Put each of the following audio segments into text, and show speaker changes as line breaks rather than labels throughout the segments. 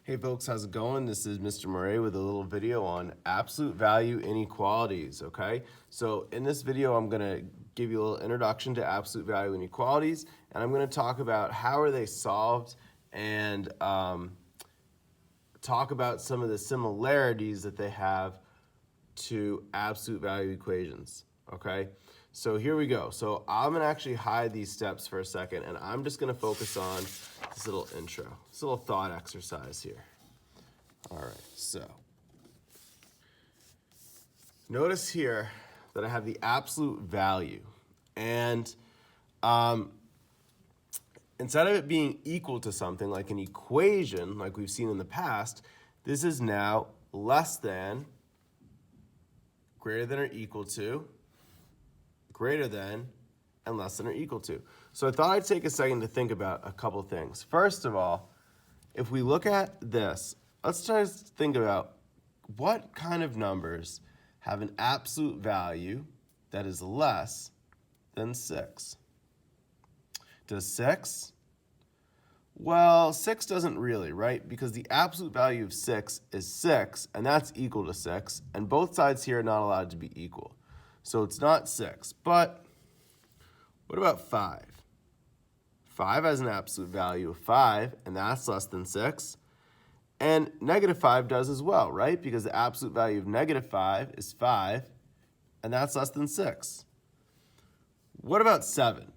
Hey folks, how's it going? This is Mr. Murray with a little video on absolute value inequalities, okay? So in this video, I'm gonna give you a little introduction to absolute value inequalities, and I'm gonna talk about how are they solved and talk about some of the similarities that they have to absolute value equations, okay? So here we go. So I'm gonna actually hide these steps for a second, and I'm just gonna focus on this little intro, this little thought exercise here. All right, so notice here that I have the absolute value, and instead of it being equal to something like an equation, like we've seen in the past, this is now less than, greater than or equal to, greater than, and less than or equal to. So I thought I'd take a second to think about a couple things. First of all, if we look at this, let's try to think about what kind of numbers have an absolute value that is less than 6. Does 6? Well, 6 doesn't really, right? Because the absolute value of 6 is 6, and that's equal to 6, and both sides here are not allowed to be equal. So it's not 6, but what about 5? 5 has an absolute value of 5, and that's less than 6. And negative 5 does as well, right? Because the absolute value of negative 5 is 5, and that's less than 6. What about 7?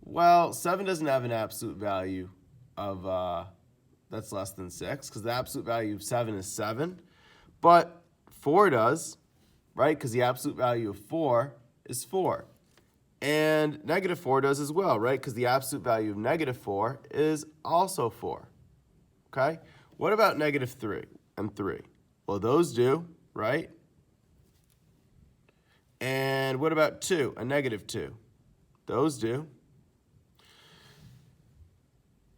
Well, 7 doesn't have an absolute value of that's less than 6, because the absolute value of 7 is 7. But 4 does, right? Because the absolute value of 4 is 4. And negative 4 does as well, right? Because the absolute value of negative 4 is also 4. Okay? What about negative 3 and 3? Well, those do, right? And what about 2 and negative 2? Those do.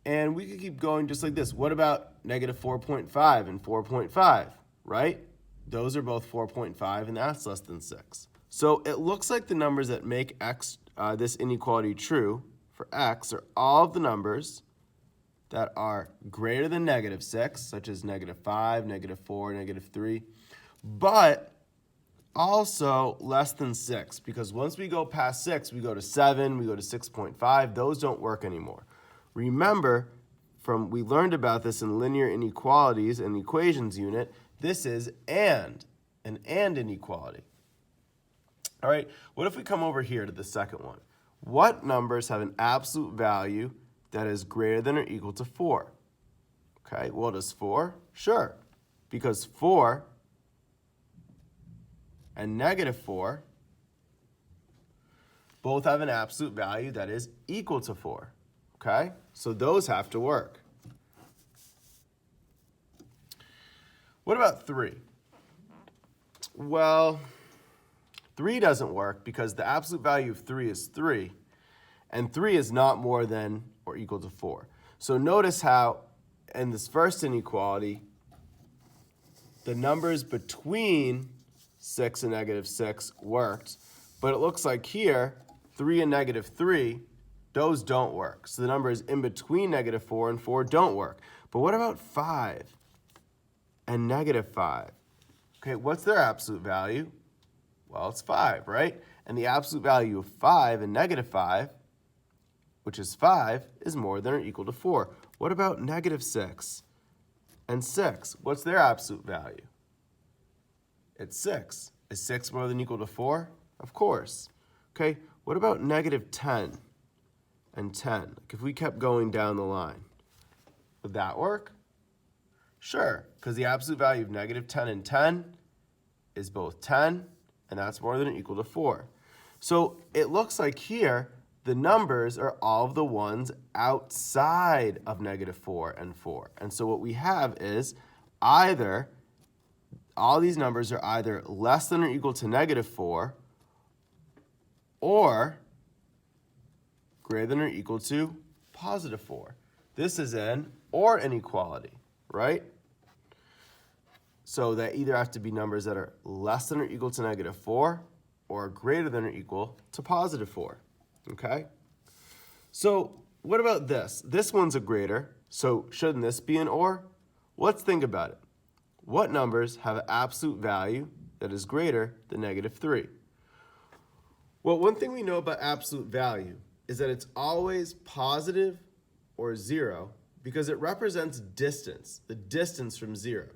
And we could keep going just like this. What about negative 4.5 and 4.5, right? Those are both 4.5, and that's less than 6. So it looks like the numbers that make x, this inequality true for x are all of the numbers that are greater than negative 6, such as negative 5, negative 4, negative 3, but also less than 6, because once we go past 6, we go to 7, we go to 6.5. Those don't work anymore. Remember, we learned about this in linear inequalities in the equations unit. This is an and inequality. All right, what if we come over here to the second one? What numbers have an absolute value that is greater than or equal to 4? Okay, well, does 4? Sure, because 4 and negative 4 both have an absolute value that is equal to 4. Okay, so those have to work. What about 3? Well, 3 doesn't work because the absolute value of 3 is 3, and 3 is not more than or equal to 4. So notice how in this first inequality, the numbers between 6 and negative 6 worked, but it looks like here, 3 and negative 3, those don't work. So the numbers in between negative 4 and 4 don't work. But what about 5 and negative 5? Okay, what's their absolute value? Well, it's 5, right? And the absolute value of 5 and negative 5, which is 5, is more than or equal to 4. What about negative 6 and 6? What's their absolute value? It's 6. Is 6 more than or equal to 4? Of course. Okay, what about negative 10 and 10? Like if we kept going down the line, would that work? Sure, because the absolute value of negative 10 and 10 is both 10, and that's more than or equal to 4. So it looks like here, the numbers are all of the ones outside of negative 4 and 4. And so what we have is either, all these numbers are either less than or equal to negative 4 or greater than or equal to positive 4. This is an or inequality, right? So they either have to be numbers that are less than or equal to negative 4 or greater than or equal to positive 4, okay? So what about this? This one's a greater, so shouldn't this be an or? let's think about it. What numbers have an absolute value that is greater than -3? Well, one thing we know about absolute value is that it's always positive or 0 because it represents distance, the distance from 0.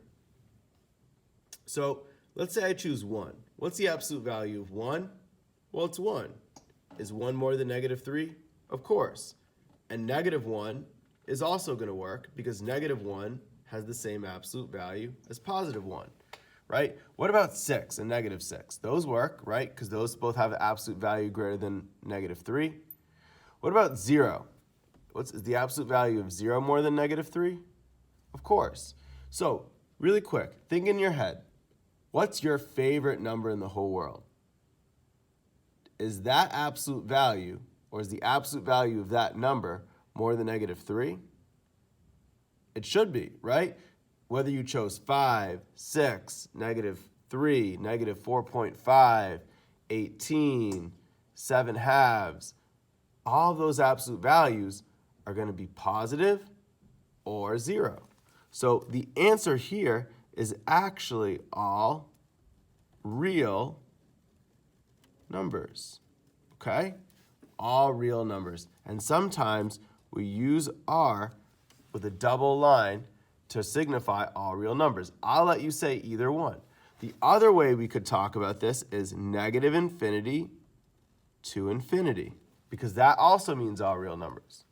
So let's say I choose 1. What's the absolute value of 1? Well, it's 1. Is 1 more than -3? Of course. And -1 is also going to work because -1 has the same absolute value as +1, right? What about 6 and -6? Those work, right? Because those both have an absolute value greater than -3. What about 0? Is the absolute value of 0 more than -3? Of course. So, really quick, think in your head. What's your favorite number in the whole world? Is that absolute value, or is the absolute value of that number more than -3? It should be, right? Whether you chose 5, 6, -3, -4.5, 18, 7 halves, all of those absolute values are going to be positive or 0. So the answer here is actually all real numbers, okay? All real numbers. And sometimes we use R with a double line to signify all real numbers. I'll let you say either one. The other way we could talk about this is -infinity to infinity, because that also means all real numbers,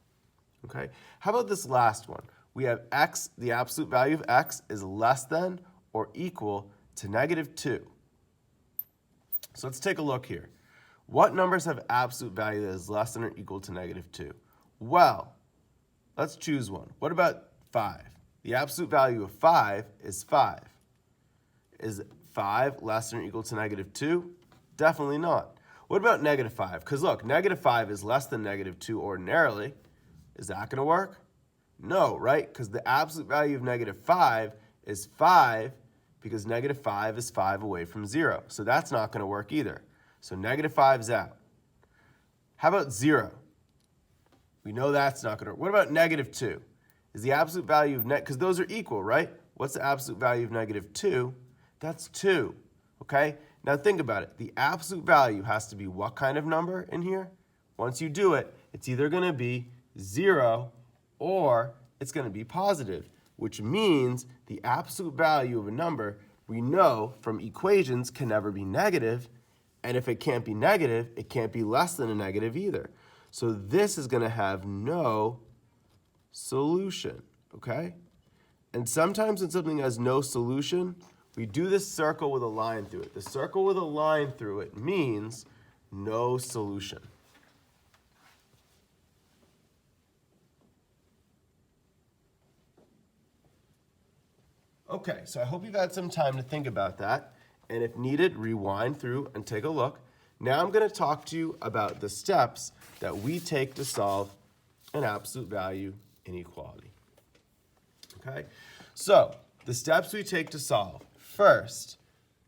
okay? How about this last one? We have x, the absolute value of x is less than or equal to -2. So let's take a look here. What numbers have absolute value that is less than or equal to -2? Well, let's choose one. What about 5? The absolute value of 5 is 5. Is 5 less than or equal to -2? Definitely not. What about -5? Because look, -5 is less than -2 ordinarily. Is that going to work? No, right? Because the absolute value of -5 is 5 because -5 is 5 away from 0. So that's not going to work either. So -5's out. How about 0? We know that's not going to work. What about -2? Is the absolute value of because those are equal, right? What's the absolute value of -2? That's 2, okay? Now think about it. The absolute value has to be what kind of number in here? Once you do it, it's either going to be 0 or it's going to be positive, which means the absolute value of a number we know from equations can never be negative, and if it can't be negative, it can't be less than a negative either. So this is going to have no solution, okay? And sometimes when something has no solution, we do this circle with a line through it. The circle with a line through it means no solution. Okay, so I hope you've had some time to think about that, and if needed, rewind through and take a look. Now I'm going to talk to you about the steps that we take to solve an absolute value inequality. Okay, so the steps we take to solve. First,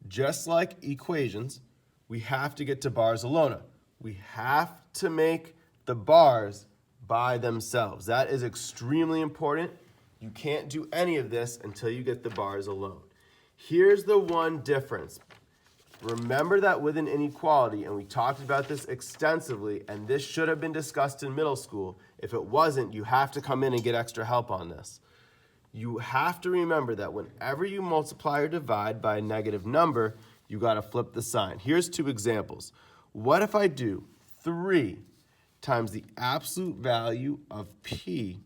just like equations, we have to get to bars alone. We have to make the bars by themselves. That is extremely important. You can't do any of this until you get the bars alone. Here's the one difference. Remember that with an inequality, and we talked about this extensively, and this should have been discussed in middle school. If it wasn't, you have to come in and get extra help on this. You have to remember that whenever you multiply or divide by a negative number, you got to flip the sign. Here's two examples. What if I do 3 times the absolute value of p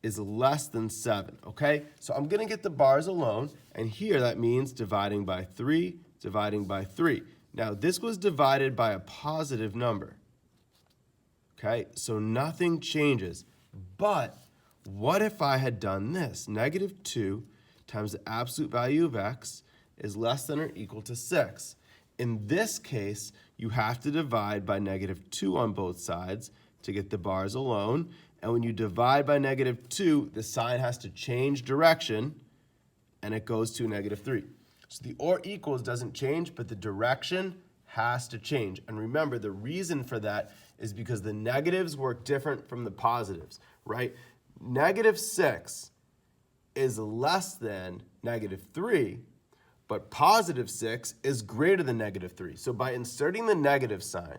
is less than 7, okay? So I'm going to get the bars alone, and here that means dividing by 3, dividing by 3. Now, this was divided by a positive number, okay? So nothing changes, but what if I had done this? -2 times the absolute value of x is less than or equal to 6. In this case, you have to divide by -2 on both sides to get the bars alone. And when you divide by -2, the sign has to change direction, and it goes to -3. So the or equals doesn't change, but the direction has to change. And remember, the reason for that is because the negatives work different from the positives, right? -6 is less than -3, but +6 is greater than -3. So by inserting the negative sign,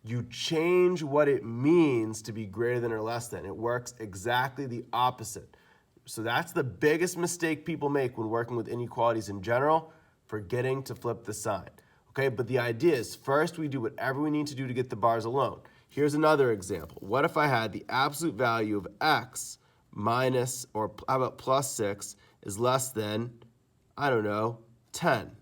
you change what it means to be greater than or less than. It works exactly the opposite. So that's the biggest mistake people make when working with inequalities in general, forgetting to flip the sign. Okay, but the idea is first we do whatever we need to do to get the bars alone. Here's another example. What if I had the absolute value of x minus, or how about +6, is less than, I don't know, 10.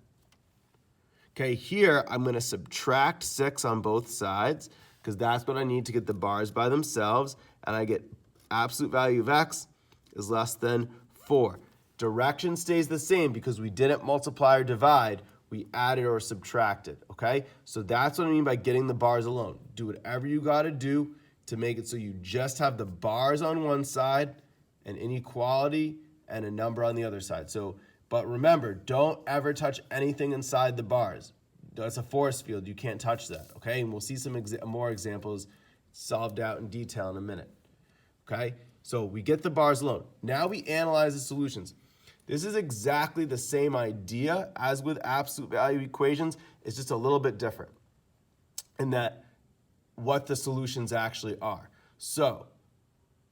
Okay, here I'm going to subtract 6 on both sides because that's what I need to get the bars by themselves, and I get absolute value of x is less than 4. Direction stays the same because we didn't multiply or divide, we added or subtracted, okay? So that's what I mean by getting the bars alone. Do whatever you got to do to make it so you just have the bars on one side, an inequality, and a number on the other side. But remember, don't ever touch anything inside the bars. That's a force field. You can't touch that, okay? And we'll see some more examples solved out in detail in a minute, okay? So we get the bars alone. Now we analyze the solutions. This is exactly the same idea as with absolute value equations. It's just a little bit different in that what the solutions actually are. So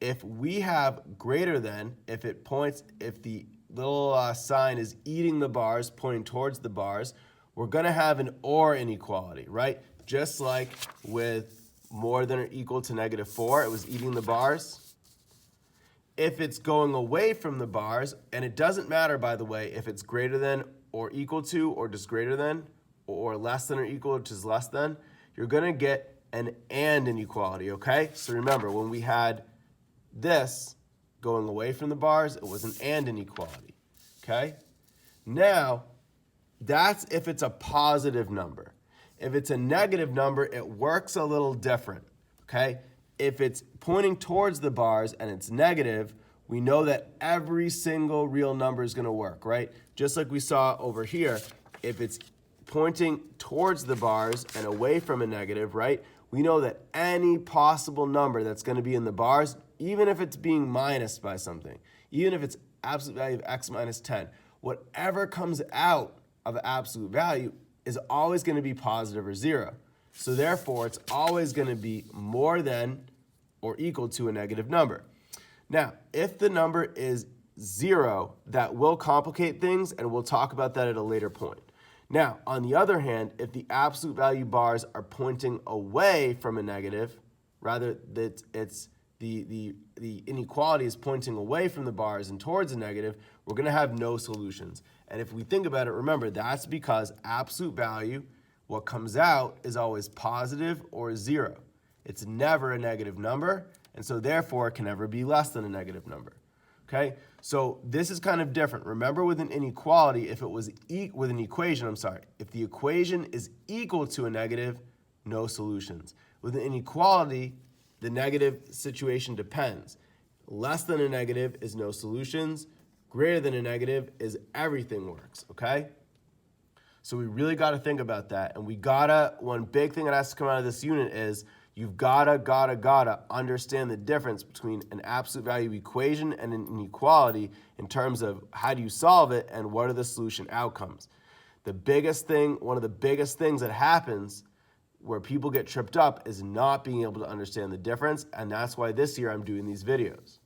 if we have greater than, if the little sign is eating the bars, pointing towards the bars, we're going to have an or inequality, right? Just like with more than or equal to -4, it was eating the bars. If it's going away from the bars, and it doesn't matter, by the way, if it's greater than or equal to, or just greater than, or less than or equal to just less than, you're going to get an and inequality, okay? So remember, when we had this going away from the bars, it was an and inequality, okay? Now, that's if it's a positive number. If it's a negative number, it works a little different, okay? If it's pointing towards the bars and it's negative, we know that every single real number is going to work, right? Just like we saw over here, if it's pointing towards the bars and away from a negative, right? We know that any possible number that's going to be in the bars, even if it's being minused by something, even if it's absolute value of x minus 10, whatever comes out of absolute value is always going to be positive or 0. So therefore, it's always going to be more than or equal to a negative number. Now, if the number is 0, that will complicate things, and we'll talk about that at a later point. Now, on the other hand, if the absolute value bars are pointing away from a negative, rather that it's the inequality is pointing away from the bars and towards a negative, we're going to have no solutions. And if we think about it, remember, that's because absolute value, what comes out is always positive or 0. It's never a negative number, and so therefore it can never be less than a negative number. Okay? So this is kind of different. Remember, with an inequality, if it was with an equation, if the equation is equal to a negative, no solutions. With an inequality, the negative situation depends. Less than a negative is no solutions. Greater than a negative is everything works, okay? So we really got to think about that. And one big thing that has to come out of this unit is you've gotta understand the difference between an absolute value equation and an inequality in terms of how do you solve it and what are the solution outcomes. One of the biggest things that happens where people get tripped up is not being able to understand the difference, and that's why this year I'm doing these videos.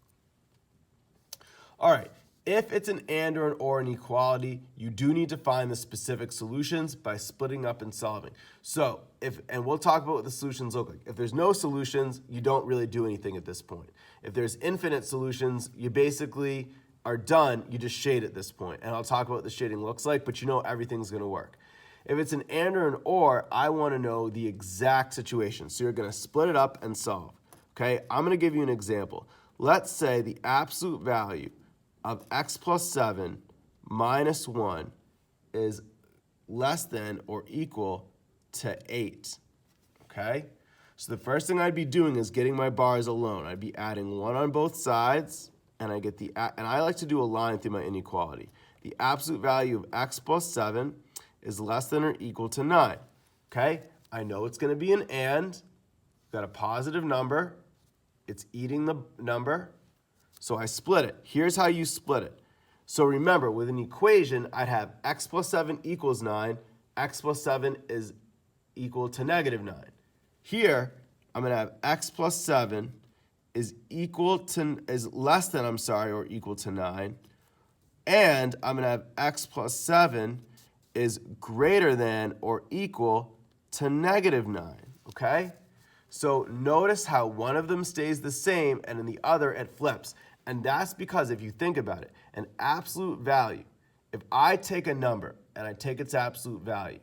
All right, if it's an and or an or inequality, you do need to find the specific solutions by splitting up and solving. So, and we'll talk about what the solutions look like. If there's no solutions, you don't really do anything at this point. If there's infinite solutions, you basically are done, you just shade at this point. And I'll talk about what the shading looks like, but you know everything's gonna work. If it's an and or an or, I wanna know the exact situation. So you're gonna split it up and solve, okay? I'm gonna give you an example. Let's say the absolute value of x plus 7 minus 1 is less than or equal to 8, okay? So the first thing I'd be doing is getting my bars alone. I'd be adding 1 on both sides, and I like to do a line through my inequality. The absolute value of x plus 7 is less than or equal to 9, okay? I know it's gonna be an and, got a positive number, it's eating the number, so I split it. Here's how you split it. So remember, with an equation, I'd have x plus 7 equals 9. X plus 7 is equal to negative 9. Here, I'm going to have x plus 7 is less than, or equal to 9. And I'm going to have x plus 7 is greater than or equal to negative 9, okay? So notice how one of them stays the same and in the other it flips. And that's because if you think about it, an absolute value, if I take a number and I take its absolute value,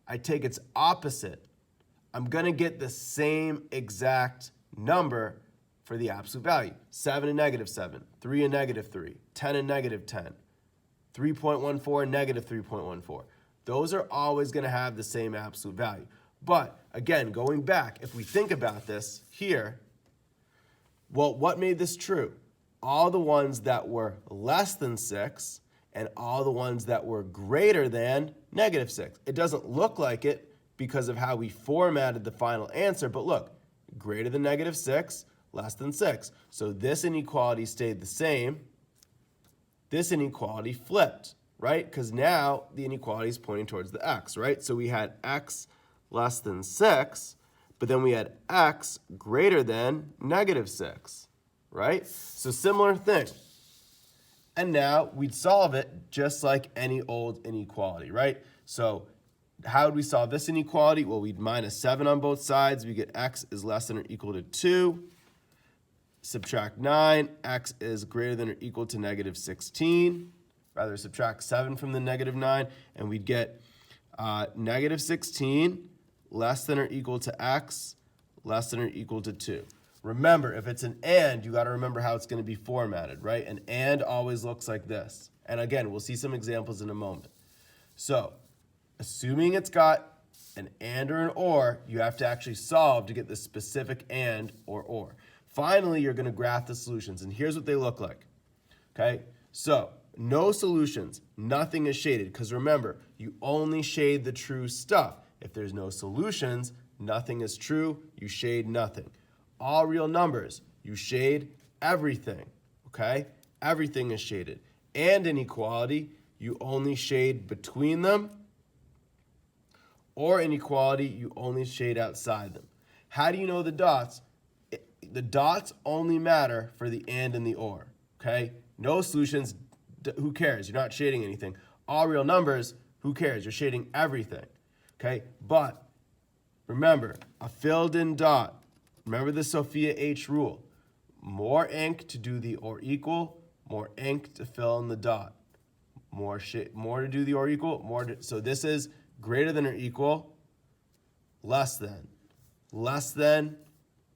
I take its opposite, I'm going to get the same exact number for the absolute value. 7 and negative 7, 3 and negative 3, 10 and negative 10, 3.14 and negative 3.14. Those are always going to have the same absolute value. But again, going back, if we think about this here, well, what made this true? All the ones that were less than 6 and all the ones that were greater than negative 6. It doesn't look like it because of how we formatted the final answer, but look, greater than negative 6, less than 6. So this inequality stayed the same. This inequality flipped, right? Because now the inequality is pointing towards the x, right? So we had x less than 6, but then we had x greater than negative 6, right? So similar thing. And now we'd solve it just like any old inequality, right? So how would we solve this inequality? Well, we'd minus 7 on both sides. We get x is less than or equal to 2. Subtract 9, x is greater than or equal to negative 16. Rather, subtract 7 from the negative 9, and we'd get negative 16 less than or equal to x less than or equal to 2. Remember, if it's an and, you got to remember how it's going to be formatted, right? An and always looks like this. And again, we'll see some examples in a moment. So, assuming it's got an and or an or, you have to actually solve to get the specific and or. Finally, you're going to graph the solutions, and here's what they look like, okay? So, no solutions, nothing is shaded, because remember, you only shade the true stuff. If there's no solutions, nothing is true, you shade nothing. All real numbers, you shade everything, okay? Everything is shaded. And inequality, you only shade between them, or inequality, you only shade outside them. How do you know the dots? The dots only matter for the and the or, okay? No solutions, who cares? You're not shading anything. All real numbers, who cares? You're shading everything, okay? But remember, a filled in dot, remember the Sophia H rule. More ink to do the or equal, more ink to fill in the dot. More to do the or equal, so this is greater than or equal, less than,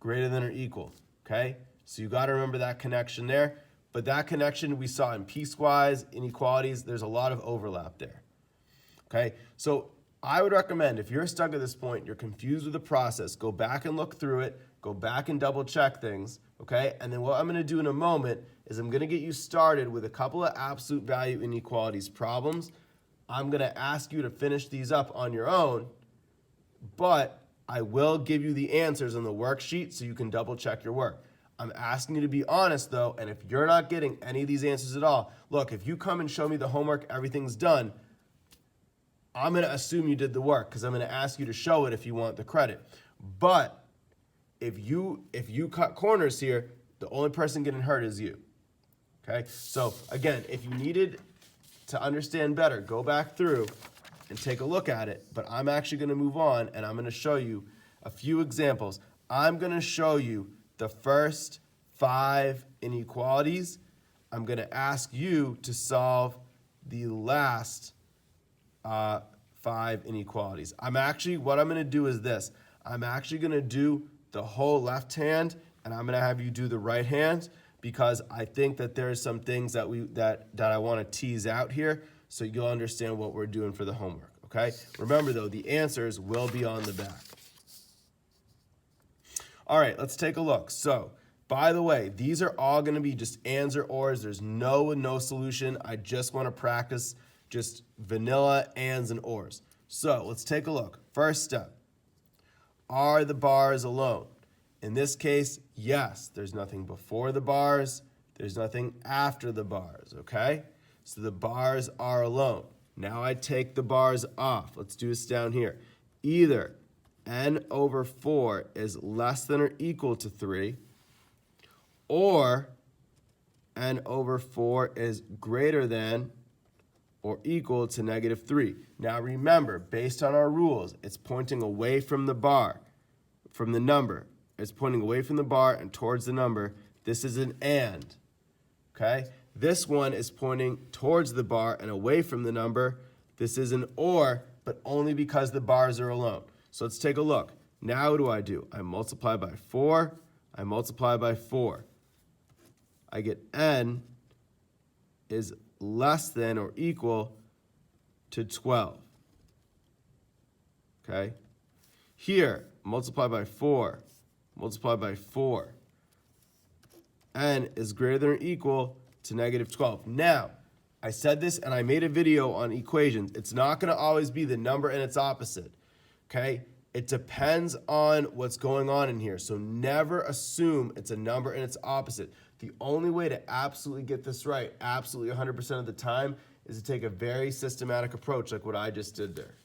greater than or equal, okay? So you got to remember that connection there. But that connection we saw in piecewise, inequalities, there's a lot of overlap there, okay? So I would recommend, if you're stuck at this point, you're confused with the process, go back and look through it, go back and double check things, okay? And then what I'm going to do in a moment is I'm going to get you started with a couple of absolute value inequalities problems. I'm going to ask you to finish these up on your own, but I will give you the answers on the worksheet so you can double check your work. I'm asking you to be honest though, and if you're not getting any of these answers at all, look, if you come and show me the homework, everything's done, I'm going to assume you did the work because I'm going to ask you to show it if you want the credit. But if you cut corners here, the only person getting hurt is you. Okay? So again, if you needed to understand better, go back through and take a look at it. But I'm actually going to move on and I'm going to show you a few examples. I'm going to show you the first 5 inequalities. I'm going to ask you to solve the last 5 inequalities. What I'm going to do is this. I'm actually going to do the whole left hand, and I'm going to have you do the right hand because I think that there's some things that I want to tease out here so you'll understand what we're doing for the homework, okay? Remember, though, the answers will be on the back. All right, let's take a look. So, by the way, these are all going to be just ands or ors. There's no solution. I just want to practice just vanilla ands and ors. So, let's take a look. First step, are the bars alone? In this case, yes, there's nothing before the bars. There's nothing after the bars, okay? So the bars are alone. Now I take the bars off. Let's do this down here. Either n over 4 is less than or equal to 3, or n over 4 is greater than or equal to negative 3. Now remember, based on our rules, it's pointing away from the bar, from the number. It's pointing away from the bar and towards the number. This is an and, okay? This one is pointing towards the bar and away from the number. This is an or, but only because the bars are alone. So let's take a look. Now what do? I multiply by 4. I multiply by 4. I get n is less than or equal to 12. Okay? Here, multiply by 4. Multiply by 4. N is greater than or equal to negative 12. Now, I said this and I made a video on equations. It's not going to always be the number and its opposite. Okay? It depends on what's going on in here. So never assume it's a number and its opposite. The only way to absolutely get this right, absolutely 100% of the time, is to take a very systematic approach like what I just did there.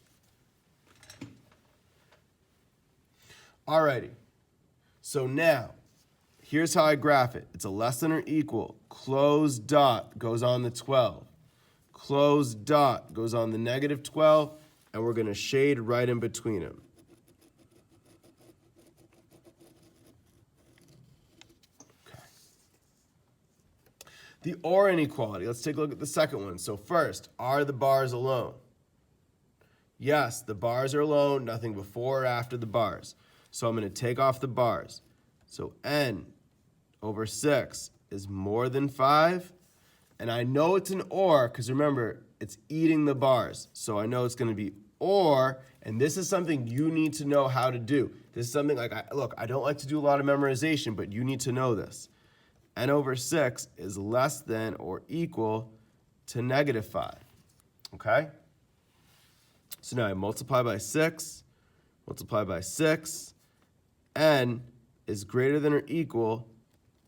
Alrighty. So now, here's how I graph it. It's a less than or equal. Closed dot goes on the 12. Closed dot goes on the negative 12, and we're going to shade right in between them. The or inequality. Let's take a look at the second one. So first, are the bars alone? Yes, the bars are alone, nothing before or after the bars. So I'm going to take off the bars. So n over 6 is more than 5. And I know it's an or because remember, it's eating the bars. So I know it's going to be or, and this is something you need to know how to do. This is something like, look, I don't like to do a lot of memorization, but you need to know this. N over 6 is less than or equal to negative 5, okay? So now I multiply by 6, multiply by 6, n is greater than or equal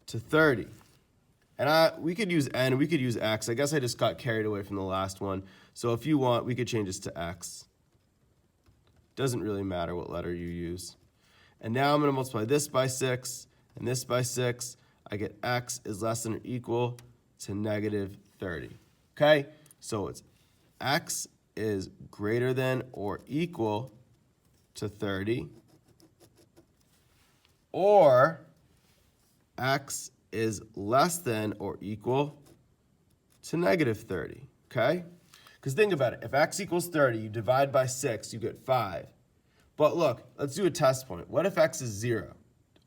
to 30. And we could use n, we could use x. I guess I just got carried away from the last one. So if you want, we could change this to x. Doesn't really matter what letter you use. And now I'm going to multiply this by 6 and this by 6. I get x is less than or equal to negative 30. Okay? So it's x is greater than or equal to 30, or x is less than or equal to negative 30. Okay? Because think about it. If x equals 30, you divide by 6, you get 5. But look, let's do a test point. What if x is 0?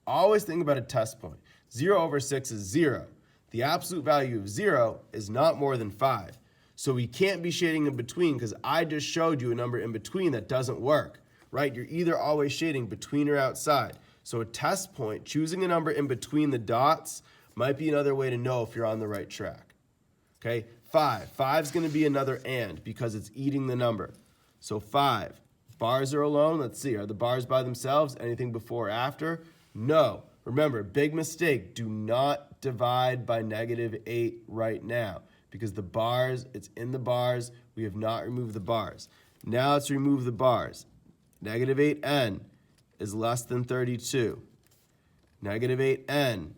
Always think about a test point. 0 over 6 is 0. The absolute value of 0 is not more than 5. So we can't be shading in between because I just showed you a number in between that doesn't work, right? You're either always shading between or outside. So a test point, choosing a number in between the dots might be another way to know if you're on the right track. Okay, 5. 5 is going to be another and because it's eating the number. So 5. Bars are alone. Let's see. Are the bars by themselves? Anything before or after? No. Remember, big mistake, do not divide by negative 8 right now because the bars, it's in the bars, we have not removed the bars. Now let's remove the bars. Negative 8n is less than 32. Negative 8n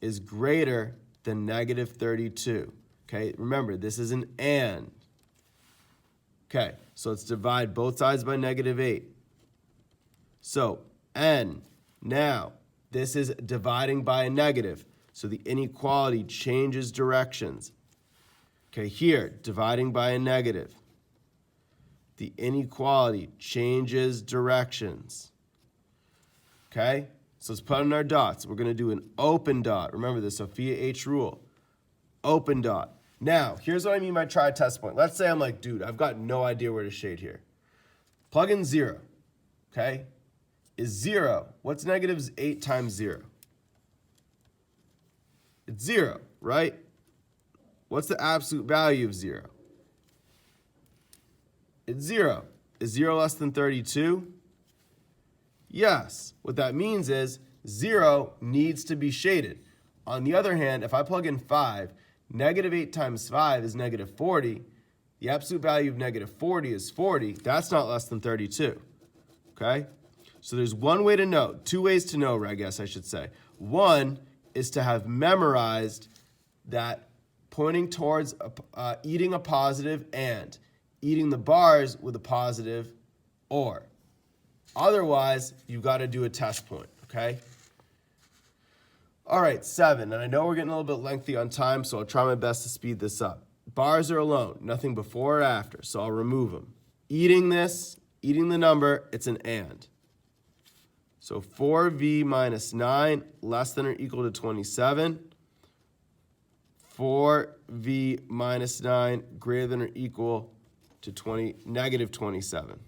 is greater than negative 32. Okay, remember, this is an and. Okay, so let's divide both sides by negative 8. So, n, now, this is dividing by a negative, so the inequality changes directions. Okay, here, dividing by a negative. The inequality changes directions. Okay, so let's put in our dots. We're going to do an open dot. Remember the Sophia H rule. Open dot. Now, here's what I mean by try test point. Let's say I'm like, dude, I've got no idea where to shade here. Plug in 0, okay? Is 0. What's negative 8 times 0? It's 0, right? What's the absolute value of 0? It's 0. Is 0 less than 32? Yes. What that means is 0 needs to be shaded. On the other hand, if I plug in 5, Negative 8 times 5 is negative 40. The absolute value of negative 40 is 40. That's not less than 32. Okay? So there's one way to know, two ways to know, I guess I should say. One is to have memorized that pointing towards eating a positive and eating the bars with a positive or. Otherwise, you've got to do a test point, okay? All right, 7, and I know we're getting a little bit lengthy on time, so I'll try my best to speed this up. Bars are alone, nothing before or after, so I'll remove them. Eating this, eating the number, it's an and. So 4v minus 9 less than or equal to 27. 4v minus 9 greater than or equal to negative 27.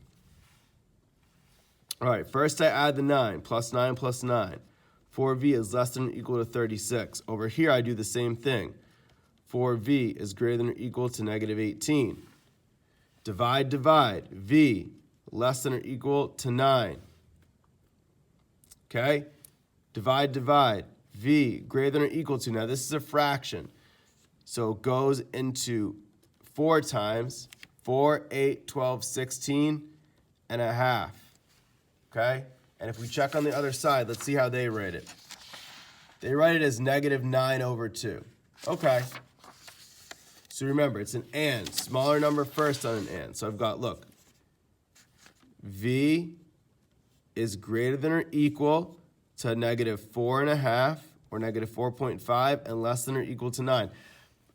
All right, first I add the 9, plus 9 plus 9. 4v is less than or equal to 36. Over here, I do the same thing. 4v is greater than or equal to negative 18. Divide, divide. V less than or equal to 9. Okay? Divide, divide. V greater than or equal to. Now, this is a fraction. So it goes into 4 times. 4, 8, 12, 16 and a half. Okay? And if we check on the other side, let's see how they write it. They write it as negative 9 over 2. Okay. So remember, it's an and. Smaller number first on an and. So I've got, look, V is greater than or equal to negative 4.5 or negative 4.5 and less than or equal to 9.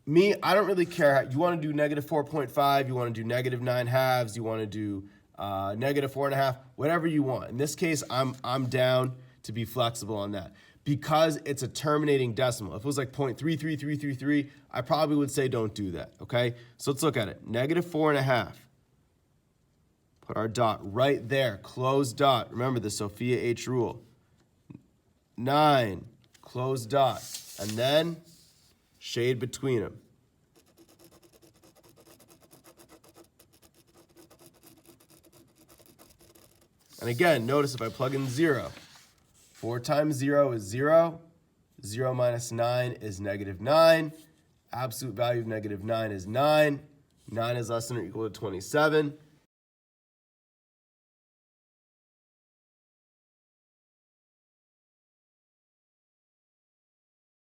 Me, I don't really care. You want to do negative 4.5, you want to do negative 9 halves, you want to do negative 4.5, whatever you want. In this case, I'm down to be flexible on that because it's a terminating decimal. If it was like 0.33333, I probably would say don't do that, okay? So let's look at it. Negative 4.5. Put our dot right there, close dot. Remember the Sophia H rule. 9, close dot, and then shade between them. And again, notice if I plug in 0, 4 times 0 is 0. 0 minus 9 is negative 9. Absolute value of negative 9 is 9. 9 is less than or equal to 27.